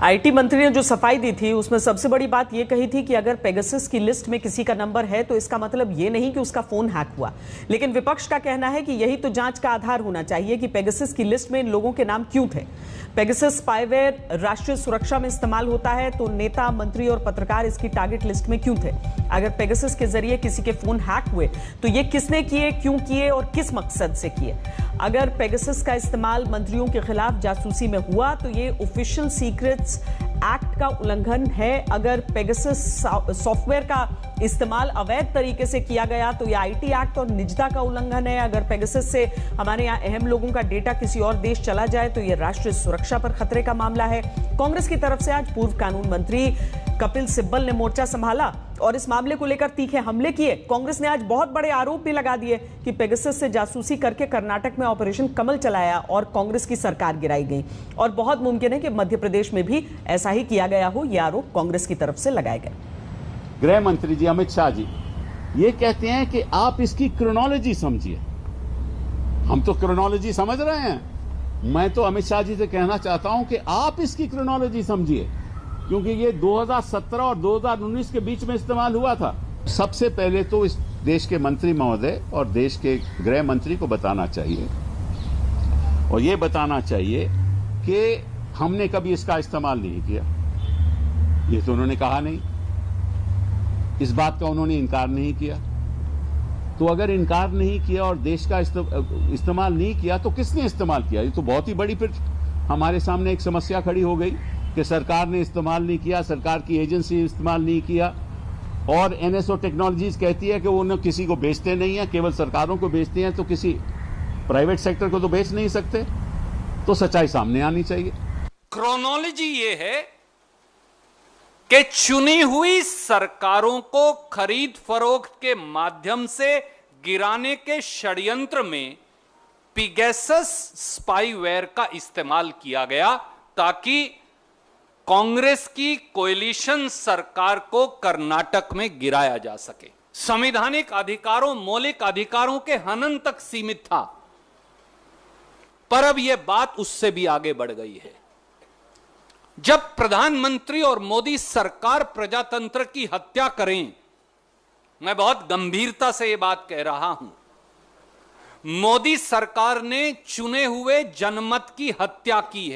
IT मंत्री ने जो सफाई दी थी उसमें सबसे बड़ी बात यह कही थी कि अगर पेगासस की लिस्ट में किसी का नंबर है तो इसका मतलब यह नहीं कि उसका फोन हैक हुआ। लेकिन विपक्ष का कहना है कि यही तो जांच का आधार होना चाहिए कि पेगासस की लिस्ट में इन लोगों के नाम क्यों थे। पेगासस स्पाईवेयर राष्ट्रीय सुरक्षा में इस्तेमाल होता है तो नेता, मंत्री और पत्रकार इसकी टारगेट लिस्ट में क्यों थे? अगर पेगासस के जरिए किसी के फोन हैक हुए तो ये किसने किए, क्यों किए और किस मकसद से किए? अगर पेगासस का इस्तेमाल मंत्रियों के खिलाफ जासूसी में हुआ तो ये ऑफिशियल सीक्रेट्स एक्ट का उल्लंघन है। अगर पेगासस सॉफ्टवेयर का इस्तेमाल अवैध तरीके से किया गया तो यह आईटी एक्ट और निजता का उल्लंघन है। अगर पेगासस से हमारे यहाँ अहम लोगों का डेटा किसी और देश चला जाए तो यह राष्ट्रीय सुरक्षा पर खतरे का मामला है। कांग्रेस की तरफ से आज पूर्व कानून मंत्री कपिल सिब्बल ने मोर्चा संभाला और इस मामले को लेकर तीखे हमले किए। कांग्रेस ने आज बहुत बड़े आरोप भी लगा दिए कि पेगासस से जासूसी करके कर्नाटक में ऑपरेशन कमल चलाया और कांग्रेस की सरकार गिराई गई और बहुत मुमकिन है कि मध्य प्रदेश में भी ऐसा ही किया गया हो। यह आरोप कांग्रेस की तरफ से लगाए गए। गृह मंत्री जी अमित शाह जी ये कहते हैं कि आप इसकी क्रोनोलॉजी समझिए। हम तो क्रोनोलॉजी समझ रहे हैं। मैं तो अमित शाह जी से कहना चाहता हूं कि आप इसकी क्रोनोलॉजी समझिए, क्योंकि ये 2017 और 2019 के बीच में इस्तेमाल हुआ था। सबसे पहले तो इस देश के मंत्री महोदय और देश के गृह मंत्री को बताना चाहिए और ये बताना चाहिए कि हमने कभी इसका इस्तेमाल नहीं किया। ये तो उन्होंने कहा नहीं, इस बात का उन्होंने इनकार नहीं किया। तो अगर इनकार नहीं किया और देश का इस्तेमाल नहीं किया तो किसने इस्तेमाल किया? ये तो बहुत ही बड़ी फिर हमारे सामने एक समस्या खड़ी हो गई कि सरकार ने इस्तेमाल नहीं किया, सरकार की एजेंसी ने इस्तेमाल नहीं किया और एनएसओ टेक्नोलॉजीज कहती है कि वो न किसी को बेचते नहीं है, केवल सरकारों को बेचते हैं, तो किसी प्राइवेट सेक्टर को तो बेच नहीं सकते। तो सच्चाई सामने आनी चाहिए। क्रोनोलॉजी ये है कि चुनी हुई सरकारों को खरीद फरोख्त के माध्यम से गिराने के षड्यंत्र में पेगासस स्पाईवेयर का इस्तेमाल किया गया ताकि कांग्रेस की कोएलिशन सरकार को कर्नाटक में गिराया जा सके। संवैधानिक अधिकारों, मौलिक अधिकारों के हनन तक सीमित था, पर अब यह बात उससे भी आगे बढ़ गई है। जब प्रधानमंत्री और मोदी सरकार प्रजातंत्र की हत्या करें, मैं बहुत गंभीरता से यह बात कह रहा हूं, मोदी सरकार ने चुने हुए जनमत की हत्या की है।